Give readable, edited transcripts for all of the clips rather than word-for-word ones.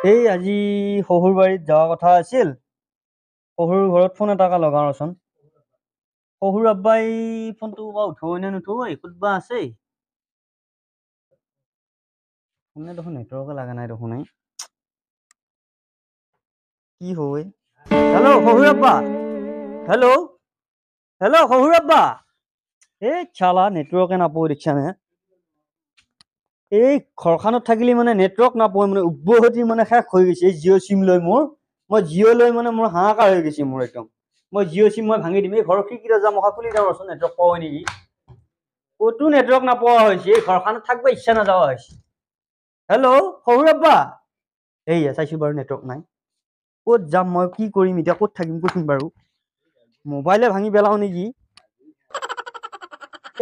এই আজি শহুৰ বাৰীত যোৱা কথা আছিল। শহুৰ ঘৰত ফোন এটাকে লগাওঁচোন। শহুৰ আব্বাই ফোনটো বা উঠবই নে নুঠবই, ক'তবা আছে। ফোনে দেখোন নেটৱৰ্কে লগা নাই দেখোন। কি হয়? হেল্ল' শহুৰ আব্বা। হেল্ল' হেল্ল' শহুৰ আব্বা। এই চালা নেটৱৰ্কে নাপায় দেখিছানে। এই ঘৰখনত থাকিলে মানে নেটৱৰ্ক নাপায়, মানে উভতি মানে শেষ হৈ গৈছে। এই জিঅ' চিম লৈ মই জিঅ' লৈ মানে মোৰ হাহাকাৰ হৈ গৈছে মোৰ একদম। মই জিঅ' চিম মই ভাঙি দিম। এই ঘৰৰ খিৰিকীটা যাম খুলি যাওঁচোন, নেটৱৰ্ক পায় নেকি। ক'তো নেটৱৰ্ক নাপোৱা হৈছে, এই ঘৰখনত থাকিব ইচ্ছা নাযোৱা হৈছে। হেল্ল' শহুৰ আব্বা। এইয়া চাইছো বাৰু নেটৱৰ্ক নাই। ক'ত যাম মই, কি কৰিম এতিয়া, ক'ত থাকিম কচোন বাৰু। মোবাইলে ভাঙি পেলাও নেকি।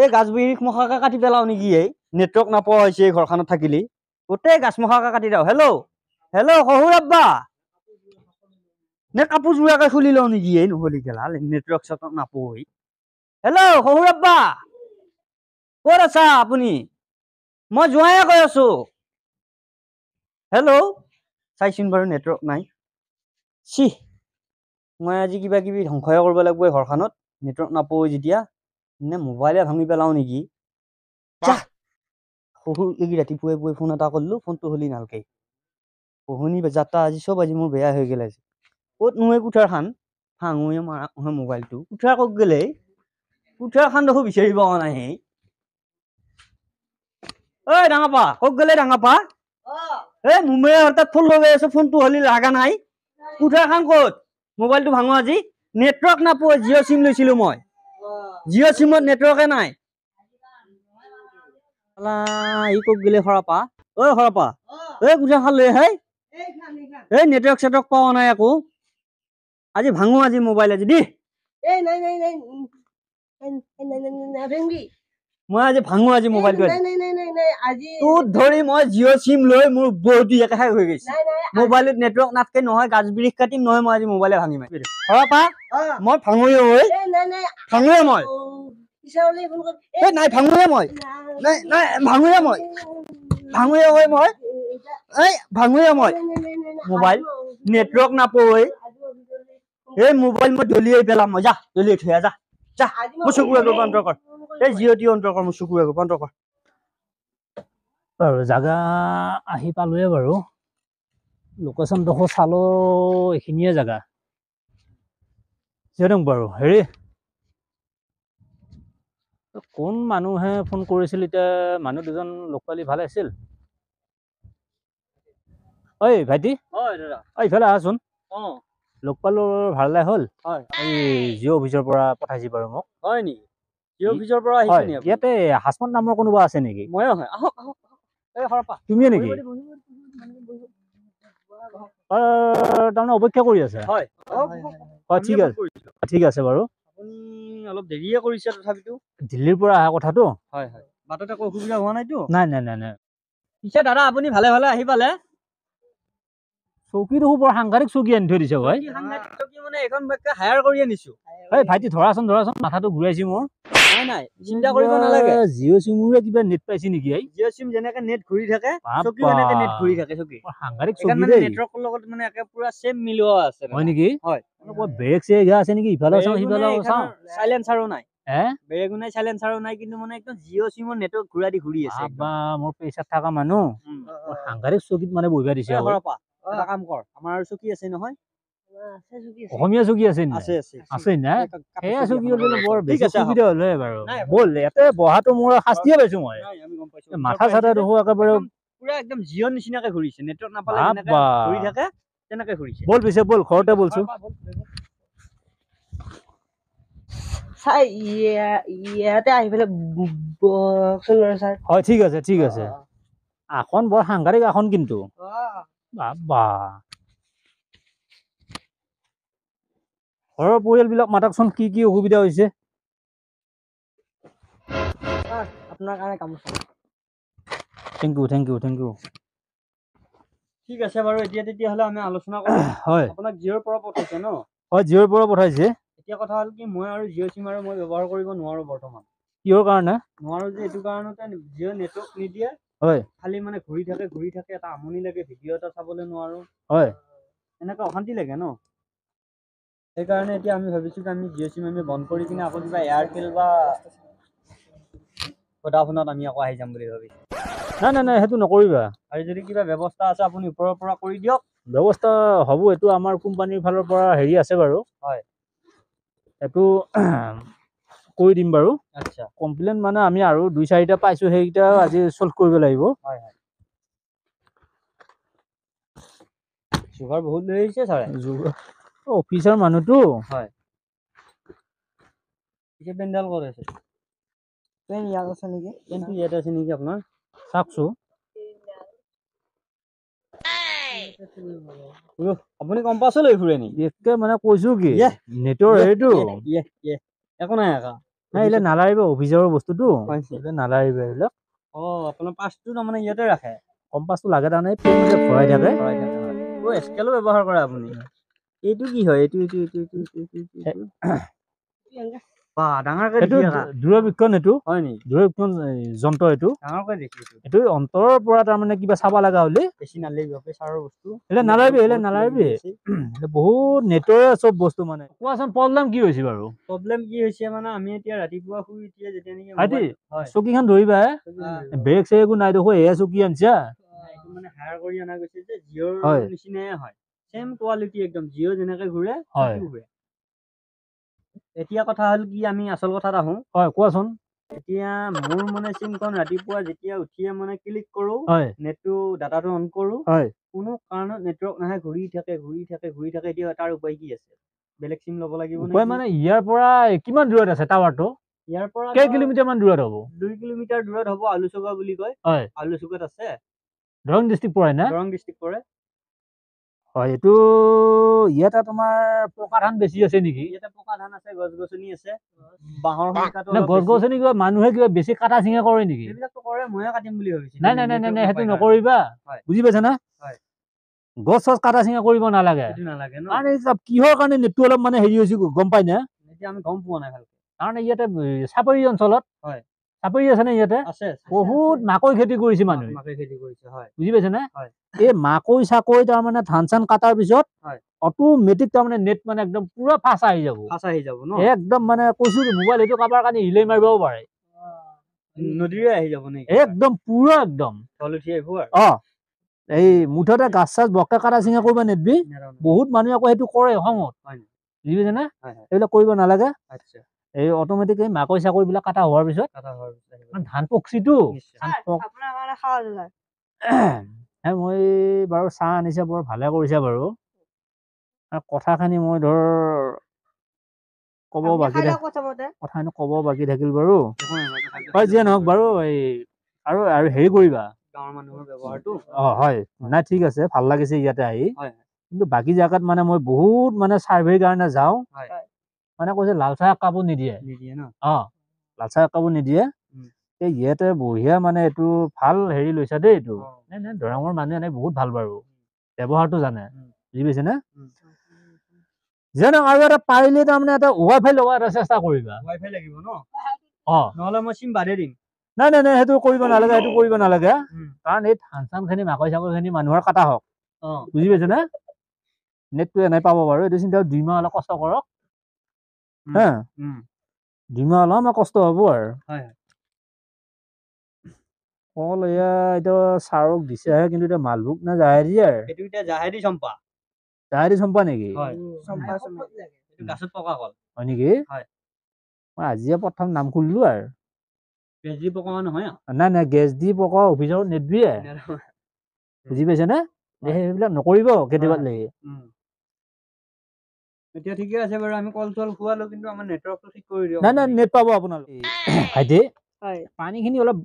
এই গাছ বিৰিখ কাটি পেলাও নেকি। এই নেটৱৰ্ক নাপোৱা হৈছে এই ঘৰখনত থাকিলে। গোটেই গাছ কাটি দিওঁ। হেল্ল' হেল্ল' শহুৰ আব্বা। নে কাপোৰযোৰাকে খুলি লওঁ নেকি, এই নহ'লে গেলা নেটৱৰ্ক চেটৱৰ্ক নাপয়। হেল্ল' শহুৰ আব্বা। ক'ত আছা আপুনি? মই যোৱাইয়ে কৈ আছো। হেল্ল' চাইচোন বাৰু নেটৱৰ্ক নাই। চিহ, মই আজি কিবা কিবি ধ্বংসই কৰিব লাগিব এই ঘৰখনত, নেটৱৰ্ক নাপয় যেতিয়া। নে মোবাইলে ভাঙি পেলাও নেকি। শহুৰ এই ৰাতিপুৱাই ফোন এটা কৰিলো, ফোনটো হলি নালকে। শহুনি যাত্ৰা আজি চব আজি মোৰ বেয়া হৈ গেল আজি। ক'ত নোৱে কুঠাৰ খান ভাঙোৱে মাৰা মোবাইলটো, কুঠাৰ ক'ত গেলে। কুঠাৰ খান দেখো বিচাৰি পোৱা নাই। ঐ ডাঙাপা, ক'ত গ'লে ডাঙাপা। এই মুমেৰ তাত ফোন লগাই আছো, ফোনটো হলি লাগা নাই। কুঠাৰ খান ক'ত, মোবাইলটো ভাঙো আজি। নেটৱৰ্ক নাপয়, জিঅ' চিম লৈছিলো মই। জিঅ' চিমত নেটৱৰ্কে নাই। ই ক'ত গেলে খৰাপা। ঐ খৰাপা, এই কুঠাৰ খান লৈ আহে। এই নেটৱৰ্ক চেটৱৰ্ক পোৱা নাই আকৌ। আজি ভাঙো আজি মোবাইল আজি দি। মই আজি ভাঙো আজি মোবাইলটো। তোত ধৰি মই জিঅ' চিম লৈ মোৰ বহুত একেঠাই হৈ গৈছে। মোবাইলত নেটৱৰ্ক নাথকে নহয়, গাছ বিৰিখ কাটিম নহয়, মই আজি মোবাইলে ভাঙিম। খৰাপা মই ভাঙোৱে ঐ, ভাঙোৱে মই। নাই ভাঙোৱে মই, নাই ভাঙোৱে মই, ভাঙোৱে ঐ মই। এই ভাঙোৱে মই মোবাইল, নেটৱৰ্ক নাপয়। এই মোবাইল মই দলিয়াই পেলাম, মই যা দলিয়াই থৈ যা যা। মোৰ চকুৰ আগৰ পৰা অন্তৰ কৰ, এই জিঅ' টিঅ' অন্তৰ কৰ, মোৰ চকুৰ আগৰ পৰা অন্তৰ কৰ। বাৰু জাগা আহি পালোৱে বাৰু। লোকেশ্যনডোখৰ চালো, এইখিনিয়ে জাগা যিহেতু বাৰু। হেৰি কোন মানুহে ফোন কৰিছিল এতিয়া, মানুহ দুজন লগ পালি ভাল আছিল। ঐ ভাইটি, ইফালে আহচোন। লগ পালো ভালে হ'ল। এই জিঅ' অফিচৰ পৰা পঠাইছি বাৰু মোক। হয় নেকি, জিঅ' অফিচৰ পৰা আহিছে নেকি? ইয়াতে হাছমত নামৰ কোনোবা আছে নেকি? ময়ো হয়, আহক আহক এই খৰাপা তুমিয়ে নেকি? তাৰমানে অপেক্ষা কৰি আছে। হয় ঠিক আছে, ঠিক আছে বাৰু। আপুনি অলপ দেৰিয়ে কৰিছে তথাপিতো। দিল্লীৰ পৰা অহা কথাটো। হয় হয়, বাটত একো অসুবিধা হোৱা নাইতো? নাই নাই নাই নাই। পিছে দাদা আপুনি ভালে ভালে আহি পালে? চকী দেখো বৰ সাংঘাতিক চকী আনি থৈ দিছে ভাই। চকী মানে এখন হায়াৰ কৰি আনিছো। এই ভাইটি ধৰাচোন মাথাটো ঘূৰাইছি মোৰ। নাই নাই, চিন্তা কৰিব নালাগে। জিঅ' চিমৰে কিবা নেট পাইছি নেকি? জিঅ' চিম যেনেকে নেট ঘূৰি থাকে, চকীও এনেকে নেট ঘূৰি থাকে চকী। সাংঘাতিক এইখন চকী মানে দেই। নেটৱৰ্কৰ লগত মানে একে পুৰা সেম মিলোৱা আছে। হয় নেকি? হয়। বেৰেক চেৰেক আছে নেকি? ইফালে চাওঁ সিফালে চাওঁ। চাইলেন্সাৰো নাই। বেৰেকো নাই, চাইলেন্সাৰো নাই, কিন্তু মানে একদম জিঅ' চিমৰ নেটৱৰ্ক ঘূৰা দি ঘূৰি আছে। মোৰ পইচাত থকা মানুহ সাংঘাতিক চকীত মানে বহিবা দিছে। এটা কাম কৰ, আমাৰ চকী আছে নহয়। অসমীয়া চকী আছে নে? আছে না? সেয়া চকী হ'লে বৰ বেছি সুবিধা হ'লে বাৰু। ব'ল ইয়াতে বহাটো মোৰ শাস্তিয়ে পাইছো মই। মাথা চাথা দেখো একেবাৰে পুৰা একদম জিঅ' নিচিনাকে ঘূৰিছে, নেটৱৰ্ক নাপালে যেনেকে ঘূৰি থাকে তেনেকে ঘূৰিছে। ব'ল পিছে ব'ল, ঘৰতে বলছো। ইয়াতে আহি পেলাই বহকচোন বাৰু ছাৰ। হয় ঠিক আছে ঠিক আছে। আসন বৰ সাংঘাতিক আসন কিন্তু। বাবা ঘৰৰ পৰিয়ালবিলাক মাতকচোন, কি কি অসুবিধা হৈছে। আপোনাৰ কাৰণে কাম। Thank you thank you thank you. ঠিক আছে বাৰু, এতিয়া তেতিয়াহ'লে আমি আলোচনা কৰোঁ। হয়, আপোনাক জিঅ'ৰ পৰা পঠাইছে ন? হয় জিঅ'ৰ পৰা পঠাইছে। এতিয়া কথা হ'ল কি, মই আৰু জিঅ' চিম আৰু মই ব্যৱহাৰ কৰিব নোৱাৰো বৰ্তমান। কিহৰ কাৰণে? নোৱাৰো যে এইটো কাৰণতে, জিঅ' নেটৱৰ্ক নিদিয়ে। হয় খালি মানে ঘূৰি থাকে এটা আমনি লাগে ভিডিঅ' এটা চাবলৈ নোৱাৰো হয় এনেকুৱা অশান্তি লাগে ন সেইকাৰণে এতিয়া আমি ভাবিছো যে আমি জিঅ' চিম আমি বন্ধ কৰি কিনে আকৌ কিবা এয়াৰটেল বা ভোডাফোনত আমি আকৌ আহি যাম বুলি ভাবিছো নাই সেইটো নকৰিবা আৰু যদি কিবা ব্যৱস্থা আছে আপুনি ওপৰৰ পৰা কৰি দিয়ক ব্যৱস্থা হ'ব এইটো আমাৰ কোম্পানীৰ ফালৰ পৰা হেৰি আছে বাৰু হয় এইটো কৰি দিম বাৰু আচ্ছা কমপ্লেইন মানে আমি আৰু 2-4টা পাইছো সেইকেইটা আজি সলভ কৰিব লাগিব হয় হয় চুগাৰ বহুত লৈ আহিছে ছাৰে অফিচৰ মানুহটো হয় পিছে পেণ্ডাল ক'ত আছে পেন ইয়াত আছে নেকি পেনটো ইয়াতে আছে নেকি আপোনাৰ চাওকচো আপুনি কম্পাছো লৈ ফুৰে নেকি একে মানে কৈছো কি নেটৰ হেৰিটো একো নাই আকা নাই এইবিলাক নালাৰিব অফিচৰ বস্তুটো নালাৰিব এইবিলাক আপোনাৰ পাছটো তাৰমানে ইয়াতে ৰাখে কম্পাছটো লাগে তাৰমানে পেন যে ভৰাই থাকে স্কেলো ব্যৱহাৰ কৰে আপুনি এইটো কি হয় এইটো বাহ ডাঙৰকৈ এইটো দূৰবীক্ষণ এইটো হয় নেকি দূৰবীক্ষণ যন্ত্ৰ এইটো ডাঙৰকৈ দেখিছো এইটো অন্তৰৰ পৰা তাৰমানে কিবা চাব লগা হ'লে বেছি নালাগিব প্ৰেছাৰৰ বস্তু নালাৰিবি বহুত নেটৰে চব বস্তু মানে কোৱাচোন প্ৰব্লেম কি হৈছে বাৰু প্ৰব্লেম কি হৈছে মানে আমি এতিয়া ৰাতিপুৱা শুই উঠিয়ে যেতিয়া নেকি ভাইটি চকীখন ধৰিবা ব্ৰেক চেক একো নাই দেখো এয়া চকী আনিছা এইটো মানে হায়াৰ কৰি অনা গৈছে যে জিঅ'ৰ নিচিনাই হয় সেম কোৱালিটি একদম জিঅ' যেনেকৈ ঘূৰে ঘূৰে এতিয়া কথা হ'ল কি আমি আচল কথাত আহো হয় কোৱাচোন এতিয়া মোৰ মানে চিমখন ৰাতিপুৱা যেতিয়া উঠিয়ে মানে ক্লিক কৰো নেটটো ডাটাটো অন কৰো কোনো কাৰণত নেটৱৰ্ক নাহে ঘূৰি থাকে এতিয়া তাৰ উপায় কি আছে বেলেগ চিম ল'ব লাগিব উপায় মানে ইয়াৰ পৰা কিমান দূৰত আছে টাৱাৰটো ইয়াৰ পৰা কেই কিলোমিটাৰ মান দূৰত হ'ব 2 কিলোমিটাৰ দূৰত হ'ব আলুচুকা বুলি কয় আলুচুকাত আছে দৰং ডিষ্ট্ৰিক্ট পৰে না দৰং ডিষ্ট্ৰিক্ট পৰে হয় এইটো ইয়াতে তোমাৰ পকা ধান বেছি আছে নেকি ইয়াতে পকা ধান আছে গছ-গছনি আছে বাঁহৰ সংখ্যাটো গছ-গছনি কিবা মানুহে কিবা বেছি কাটা চিঙা কৰে নেকি এইবিলাকতো কৰে ময়ে কাটিম বুলি ভাবিছো নাই সেইটো নকৰিবা বুজি পাইছা না গছ চছ কাটা চিঙা কৰিব নালাগে কাৰণ এই কিহৰ কাৰণে নেটটো অলপ মানে হেৰি হৈছে গম পাই না এতিয়া আমি গম পোৱা নাই ভালকে কাৰণ ইয়াতে চাপৰি অঞ্চলত চাপৰি আছে নে ইয়াতে বহুত মাকৈ খেতি কৰিছে মানুহে বুজি পাইছে নে এই মাকৈ চাকৈ তাৰমানে ধান চান কাটাৰ পিছত অট'মেটিক তাৰমানে নেট মানে একদম পুৰা ফাঁচ আহি যাব একদম মানে কৈছো মোবাইল সেইটো কাৰোবাৰ কাৰণে হিলে মাৰিবও পাৰে নদীৰে আহি যাব নেকি একদম পুৰা একদম উঠি আহিব এই মুঠতে গাছ চাছ বকা কাটা চিঙা কৰিব নেদবি বহুত মানুহে আকৌ সেইটো কৰে খঙত বুজি পাইছে নে এইবিলাক কৰিব নালাগে এই অট'মেটিক এই মাকৈ চাকৈ বিলাক কাটা হোৱাৰ পিছত ধান পকচিটো মই বাৰু চাহ আনিছে বৰ ভালে কৰিছে বাৰু কথাখিনি মই ধৰ কথাখিনি ক'ব বাকী থাকিল বাৰু হয় যিয়ে নহওক বাৰু এই আৰু হেৰি কৰিবা গাঁৱৰ মানুহৰ ব্যৱহাৰটো হয় নাই ঠিক আছে ভাল লাগিছে ইয়াতে আহি কিন্তু বাকী জেগাত মানে মই বহুত মানে চাৰ্ভেৰ কাৰণে যাওঁ মানে কৈছে লাল চাহ কাপোৰ নিদিয়ে ন লাল চাহ কাপোৰ নিদিয়ে এই ইয়াতে বঢ়িয়া মানে এইটো ভাল হেৰি লৈছা দেই এইটো দৰঙৰ মানুহে এনেই বহুত ভাল বাৰু ব্যৱহাৰটো জানে বুজি পাইছে নে যেনে আৰু এটা পাৰিলে তাৰমানে এটা ৱাইফাই লগোৱা এটা চেষ্টা কৰিবা ৱাইফাই লাগিব ন নহ'লে মই চিম বাদে দিম নাই সেইটো কৰিব নালাগে কাৰণ এই ধান চান খিনি মাকৈ চাকৈ খিনি মানুহৰ কাটা হওক বুজি পাইছে নে নেটটো এনে পাব বাৰু এইটো চিন্তা 2 মাহ অলপ কষ্ট কৰক হা 2 মাহ অলপ কষ্ট হ'ব আৰু কল এয়া এতিয়া ছাৰক দিছেহে কিন্তু এতিয়া মালভোগ না জাহেৰি আৰু এইটো এতিয়া জাহেৰি চম্পা নেকি গাছত পকা কল হয় নেকি মই আজিয়ে প্ৰথম নাম খুলিলো আৰু গেছ দি পকোৱা নহয় নাই গেছ দি পকোৱা অফিচত নেদবিয়ে বুজি পাইছে নে সেইবিলাক নকৰিব কেতিয়াবা লাগি এতিয়া ঠিকে আছে বাৰু আমি কল চল খোৱালো কিন্তু আমাৰ নেটৱৰ্কটো ঠিক কৰি দিয়ক নাই নেট পাব আপোনালোকে ভাইটি পানীখিনি অলপ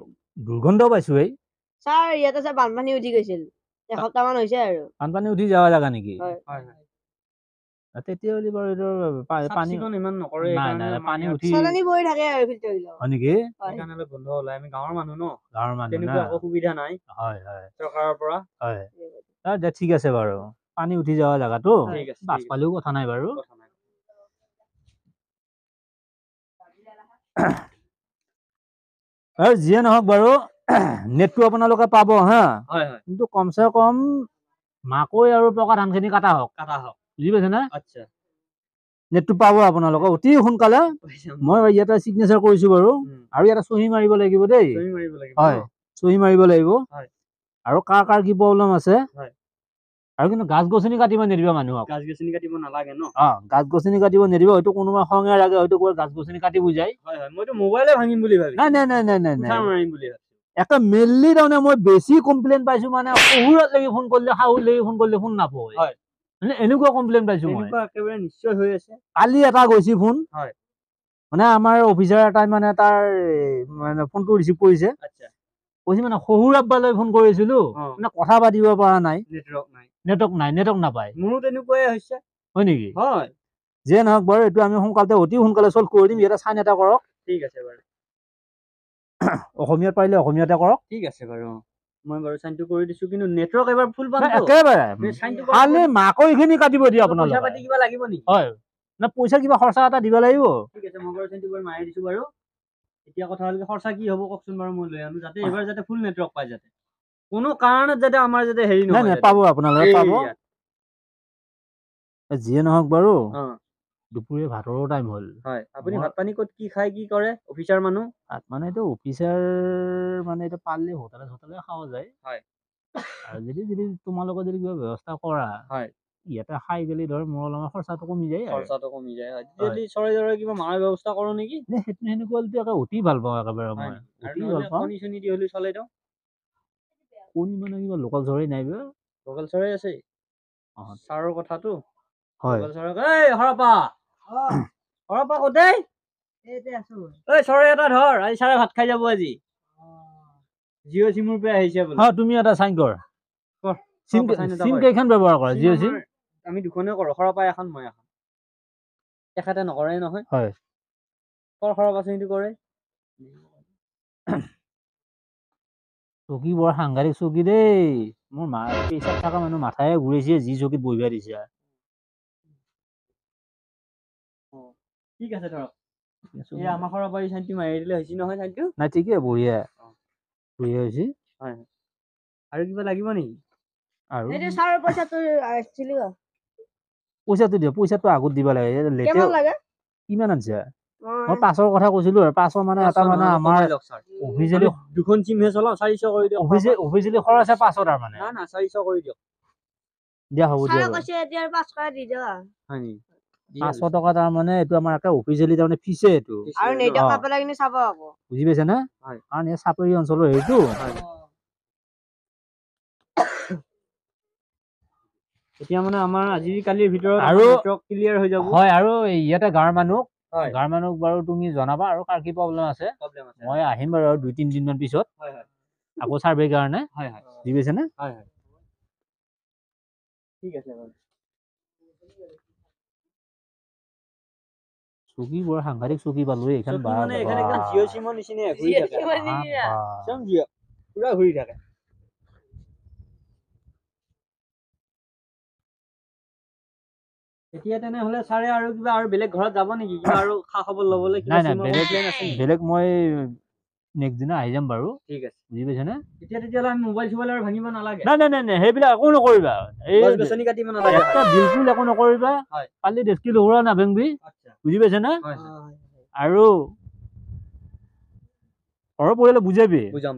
দুৰ্গন্ধ পাইছো এই ছাৰ ইয়াতে ছাৰ বানপানী উঠি গৈছিল এসপ্তাহ মান হৈছে আৰু বানপানী উঠি যোৱা জাগা নেকি তেতিয়াহ'লে বাৰু এইটো পানী ইমান নকৰে নাই পানী উঠি চালানি বৈ থাকে আৰু হয় নেকি সেইকাৰণে অলপ গোন্ধ ওলাই আমি গাঁৱৰ মানুহ ন তেনেকুৱা একো সুবিধা নাই চৰকাৰৰ পৰা ঠিক আছে বাৰু পানী উঠি যোৱা জাগাটো বাছ পালেও কথা নাই বাৰু আৰু যিয়ে নহওক বাৰু নেটটো আপোনালোকে পাব হা, হয় হয় কিন্তু কমচে কম মাকৈ আৰু পকা ধানখিনি কাটা হওক, বুজি পাইছে না? আচ্ছা নেটটো পাব আপোনালোকে অতি সোনকালে। মই ইয়াতে চিগনেচাৰ কৰিছো বাৰু, আৰু ইয়াতে চহী মাৰিব লাগিব দেই। হয়, চহী মাৰিব লাগিব। আৰু কাৰ কাৰ কি প্ৰব্লেম আছে, আৰু কিন্তু গাছ গছনি কাটিব নিদিবা মানুহক। গাছ গছনি কাটিব নালাগে ন? গাছ গছনি কাটিব নিদিব, হয়তো কোনোবা খঙে ৰাগে হয়তো গাছ গছনি কাটি বুজাই। মইতো মোবাইলে ভাঙিম বুলি ভাবি নাই নাই নাই নাই নাই নাই, মাৰিম বুলি ভাবি একে মেইনলি তাৰমানে মই বেছি কমপ্লেইন পাইছো, মানে শহুৰত লাগি ফোন কৰিলে, শাহুত লাগি ফোন কৰিলে ফোন নাপায়। হয়। মানে এনেকুৱা কমপ্লেইন পাইছো মই। একেবাৰে নিশ্চয় হৈ আছে। কালি এটা গৈছে ফোন, হয় মানে আমাৰ অফিচাৰ এটাই মানে তাৰ মানে ফোনটো ৰিচিভ কৰিছে। আচ্ছা কৈছে মানে শহুৰ আব্বালৈ ফোন কৰিছিলো, মানে কথা পাতিব পৰা নাই, নেটৱৰ্ক নাই, নেটৱৰ্ক নাপায়। মোৰো তেনেকুৱাই হৈছে। হয় নেকি? হয় যে নহওক বাৰু, এইটো আমি সোনকালে অতি সোনকালে চল্ভ কৰি দিম। ইয়াতে চাইন এটা কৰক। ঠিক আছে বাৰু, অসমীয়াত পাৰিলে অসমীয়াতে কৰক। ঠিক আছে বাৰু, মই বাৰু চাইনটো কৰি দিছো, কিন্তু নেটৱৰ্ক এবাৰ ফুল পাম তো? একেবাৰে খালি মাকৈখিনি কাটিব দিয়ে পইচা আপোনালোকে। পাতি কিবা লাগিব নেকি? হয়, না পইচা কিবা খৰচা এটা দিব লাগিব। ঠিক আছে, মই বাৰু চাইনটো কৰি মাৰি দিছো বাৰু। এতিয়া কথা হ'ল খৰচা কি হ'ব কওকচোন বাৰু, মই লৈ আনো যাতে এবাৰ যাতে ফুল নেটৱৰ্ক পাই, যাতে কোনো কাৰণত যাতে আমাৰ যাতে হেৰি নাই নাই, পাব আপোনালোকে পাব। যিয়ে নহওক বাৰু, দুপৰীয়া ভাতৰো টাইম হ'ল। হয়, আপুনি ভাত পানী ক'ত কি খাই কি কৰে? অফিচাৰ মানুহ। ভাত মানে এইটো অফিচাৰ মানে এইটো পাৰলি হোটেলে চোটেলে খাৱা যায়। হয়। আৰু যদি তোমালোকে যদি কিবা ব্যৱস্থা কৰা, হয়, ইয়াতে খাই গেলি ধৰ মোৰ অলপমান খৰচাটো কমি যায়। খৰচাটো কমি যায়। যদি চৰাই কিবা মাৰাৰ ব্যৱস্থা কৰো নেকি? সেনেকুৱা একে অতি ভাল পাওঁ একেবাৰে মই। অতি ভাল পাওঁ। কণী চণী দি হ'লে চলে দিওঁ। কণী মানে কিবা লোকেল চৰাই নাই বে? লোকেল চৰাই আছে। ছাৰৰ কথাটো। হয়। লোকেল চৰাই, এই হৰপা। হৰপা ক'তে? এইতে আছো। ঐ চৰাই এটা ধৰ, আজি ছাৰে ভাত খাই যাব আজি। জিঅ' চিমৰ পৰা আহিছে বোলে। তুমি এটা চাইন কৰ। চিম কেইখন ব্যৱহাৰ কৰা? জিঅ' চিম? আমি দুখনে কৰো, হৰপাই এখন মই এখন। তেখেতে নকৰে নহয়। হয়। হৰপা চিমটো কৰে। চকী বৰ সাংঘাতিক চকী দেই। মোৰ প্ৰেছাৰ থকা মানুহ মাথায়ে ঘূৰাইছে, যি চকীত বহিবা দিছে। ঠিক আছে ধৰক। এই আমাৰ হৰপাই চাইনটো মাৰি দিলে হৈছে নহয় চাইনটো? নাই ঠিকে, বঢ়িয়া। বঢ়িয়া হৈছে। হয়। আৰু কিবা লাগিব নেকি? আৰু ছাৰৰ পইচাটো আহিছিল। পইচাটো দিয়ক, পইচাটো আগত দিব লাগে। কিমান লাগে? কিমান আনছা? মই 5ৰ কথা কৈছিলো আৰু 5ৰ মানে এটা মানে আমাৰ অফিচিয়েলি দুখন চিমহে চলাও, 400 কৰি দিয়ক। অফিচিয়েলি খৰচ আছে 5ৰ তাৰ মানে। না 400 কৰি দিয়ক। দিয়া হ'ব দিয়া। কৈছে এতিয়া 500 দি দিয়ক। হয় নেকি? 500 টকা তাৰ মানে এইটো আমাৰ একে অফিচিয়েলি তাৰমানে ফিছে এইটো। আৰু নেটৱৰ্ক পাই কিনে চাব আকৌ। বুজি পাইছে না? কাৰণ এই চাপৰি অঞ্চলৰ হেৰিটো। এতিয়া মানে আমাৰ আজি কালিৰ ভিতৰত আৰু নেটৱৰ্ক ক্লিয়াৰ হৈ যাব। হয়, আৰু ইয়াতে গাঁৱৰ মানুহ বাৰু তুমি জনাবা, আৰু কাৰ কি প্ৰব্লেম আছে। মই আহিম বাৰু আৰু 2-3 দিন মান পিছত। আকৌ চাৰ্ভে কাৰণে। বুজি পাইছে না? ঠিক আছে বাৰু। চকী বৰ সাংঘাতিক চকী পালো এইখন। মানে এখান একদম জিঅ' চিমৰ নিচিনাই ঘূৰি থাকে। একদম জিঅ', পুৰা ঘূৰি থাকে। এতিয়া তেনেহলে ছাৰে আৰু কিবা আৰু বেলেগ ঘৰত যাব নেকি? কিবা আৰু খা খবৰ ল'বলৈ কিবা চিমৰ প্লেন আছে নেকি? বেলেগ মই নেক্সট দিনা আহি যাম বাৰু। ঠিক আছে। বুজি পাইছে না? এতিয়া তেতিয়াহ'লে আমি মোবাইল চোবাইল আৰু ভাঙিব নালাগে। নাই নাই নাই নাই, সেইবিলাক একো নকৰিবা। গছ গছনি কাটিব নালাগে। বিলকুল একো নকৰিবা। কালি ডেস্কি লহুৰা নাভাঙবি। বুজি পাইছে না? আৰু ঘৰৰ পৰিয়ালে বুজাবি। বুজাম।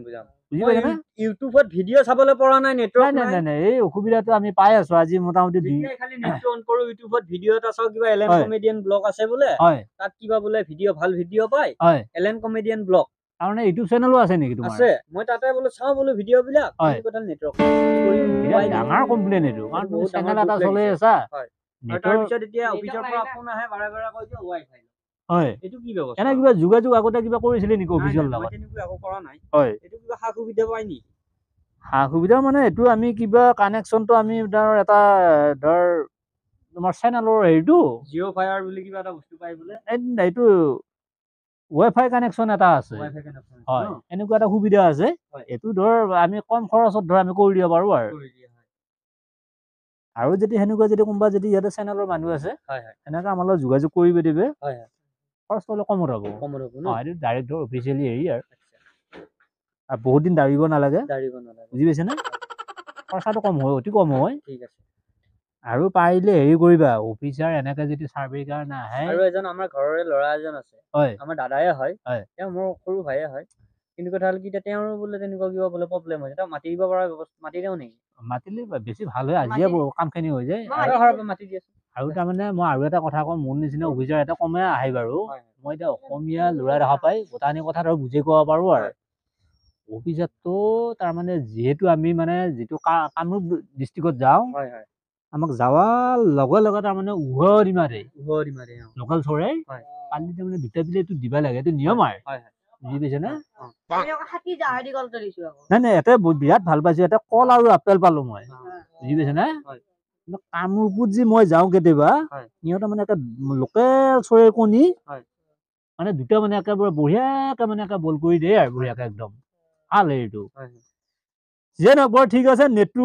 বুজি পাইছে না? ইউটিউবত ভিডিঅ' চাবলৈ পৰা নাই, নেটৱৰ্ক নাই। নাই, এই অসুবিধাটো আমি পাই আছো আজি মোটামুটি খালি নেটটো অন কৰো, ইউটিউবত ভিডিঅ' এটা চাও, কিবা এলেন কমেডিয়ান ব্লগ আছে বোলে। তাত কিবা বোলে ভাল ভিডিঅ' পায়। এলেন কমেডিয়ান ব্লগ। তাৰমানে ইউটিউব চেনেলো আছে নেকি তোমাৰ? আছে। মই তাতে বোলো চাও বোলো ভিডিঅ' বিলাক। নেটৱৰ্ক ডাঙৰ কমপ্লেইন এইটো, কাৰণ তুমি চেনেল এটা চলাই আছা। তাৰপিছত এতিয়া অফিচৰ পৰা ফোন আহে, বাৰে কৈ দিও ৱাইফাই। হয়। এইটো কি ব্যৱস্থা? এনে কিবা যোগাযোগ আগতে কিবা কৰিছিলে নেকি অফিচৰ লগত? তেনেকুৱা একো কৰা নাই। হয়। এইটো কিবা সা সুবিধা পাই নেকি? সা সুবিধা মানে এইটো আমি কিবা কানেকশ্যনটো আমি ধৰ এটা ধৰ তোমাৰ চেনেলৰ হেৰিটো জিঅ' ফায়াৰ বুলি কিবা এটা বস্তু পাই বোলে। এইটো ৱাইফাই কানেকশ্যন এটা আছে। হয়, এনেকুৱা এটা সুবিধা আছে। এইটো ধৰ আমি কম খৰচত ধৰ আমি কৰি দিব পাৰো আৰু যদি সেনেকুৱা যদি কোনোবা যদি ইয়াতে চেনেলৰ মানুহ আছে, সেনেকে আমাৰ লগত যোগাযোগ কৰিব দিবে। খৰচটো অলপ কমত হ'ব। এইটো ডাইৰেক্ট ধৰ অফিচিয়েলি হেৰি আৰু। আৰু বহুত দিন দাৰিব নালাগে বুজি পাইছে নে খৰচাটো কম হয় অতি কম হয় ঠিক আছে আৰু পাৰিলে হেৰি কৰিবা অফিচাৰ এনেকে যদি চাৰ্ভে কাৰণে আহে আৰু এজন আমাৰ ঘৰৰে ল'ৰা এজন আছে হয় আমাৰ দাদায়ে হয় হয় তেওঁ মোৰ সৰু ভাইয়ে হয় কিন্তু কথা হ'ল কি এতিয়া তেওঁৰ বোলে তেনেকুৱা কিবা বোলে প্ৰব্লেম হৈছে তেওঁ মাতি দিব পৰা ব্যৱস্থা মাতি দিওঁ নেকি মাতিলে বেছি ভাল হয় আজিয়ে কামখিনি হৈ যায় মাতি দি আছো আৰু তাৰমানে মই আৰু এটা কথা কওঁ মোৰ নিচিনা অফিচাৰ এটা কমে আহে বাৰু মই এতিয়া অসমীয়া ল'ৰা দেখা পাই গোটানি কথা ধৰক বুজি ক'ব পাৰো আৰু অফিচাৰটো তাৰমানে যিহেতু আমি মানে যিটো কামৰূপ ডিষ্ট্ৰিক্টত যাওঁ আমাক যাৱাৰ লগে লগে তাৰমানে উভতি মাৰে লোকেল চৰাই কালি তাৰমানে দুটা পিলে এইটো দিব লাগে এইটো নিয়ম আৰু বুজি পাইছে নে নাই নাই ইয়াতে বিৰাট ভাল পাইছো ইয়াতে কল আৰু আপেল পালো মই বুজি পাইছে নে কামৰূপত যে মই যাওঁ কেতিয়াবা সিহঁতে মানে একে লোকেল চৰাইৰ কণী মানে দুটা মানে একেবাৰে বঢ়িয়াকে মানে একে বইল কৰি দিয়ে আৰু বঢ়িয়াকে একদম ভাল এইটো যিয়ে নহওক বৰ ঠিক আছে নেটটো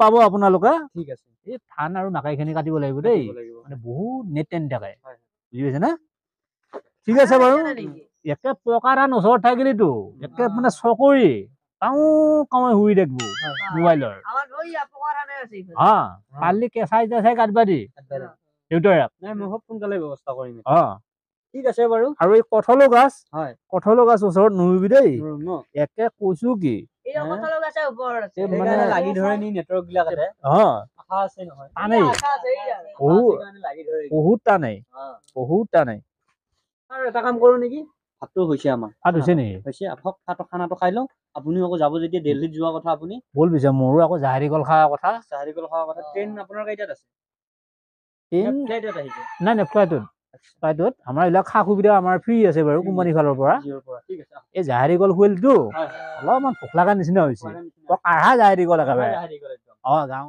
পাব আপোনালোকে ঠিক আছে এই ধান আৰু মাকাইখিনি কাটিব লাগিব দেই মানে বহুত নেট টানি থাকে বুজি পাইছে না ঠিক আছে বাৰু একে পকা ধান ওচৰত থাকিলেতো একে মানে চকৰি কাও কাৱে শুই থাকিব মোবাইলৰ কালি কেঁচাই চেঁচাই কাটবা দি দেউতাৰ নাই মই খুব সোনকালে ব্যৱস্থা কৰিম ঠিক আছে বাৰু আৰু এই কঁঠালৰ গাছ ওচৰত নুৰুবি দেই একে কৈছো কি মানে লাগি ধৰে নি নেটৱৰ্ক বিলাকতে আশা আছে নহয় টানেই বহুত টানেই আৰু এটা কাম কৰো নেকি ভাতটো হৈছে আমাৰ ভাত হৈছে নেকি হৈছে খানাটো খাই লওঁ আপুনি আকৌ যাব যেতিয়া দিল্লীত যোৱা কথা আপুনি বল পিছে মোৰো আকৌ জাহাৰী কল খোৱা কথা ট্ৰেইন আপোনাৰ কেইটাত আছে ফ্লাইটত আহিছে নাই নাই ফ্লাইটত আমাৰ এইবিলাক সা সুবিধা আমাৰ ফ্ৰী আছে বাৰু কোম্পানীৰ ফালৰ পৰা এই জাহাৰী কল খুৱালটো অলপমান ভোক লগা নিচিনা হৈছে কাঢ়া জাহাৰী কল একেবাৰে যাওঁ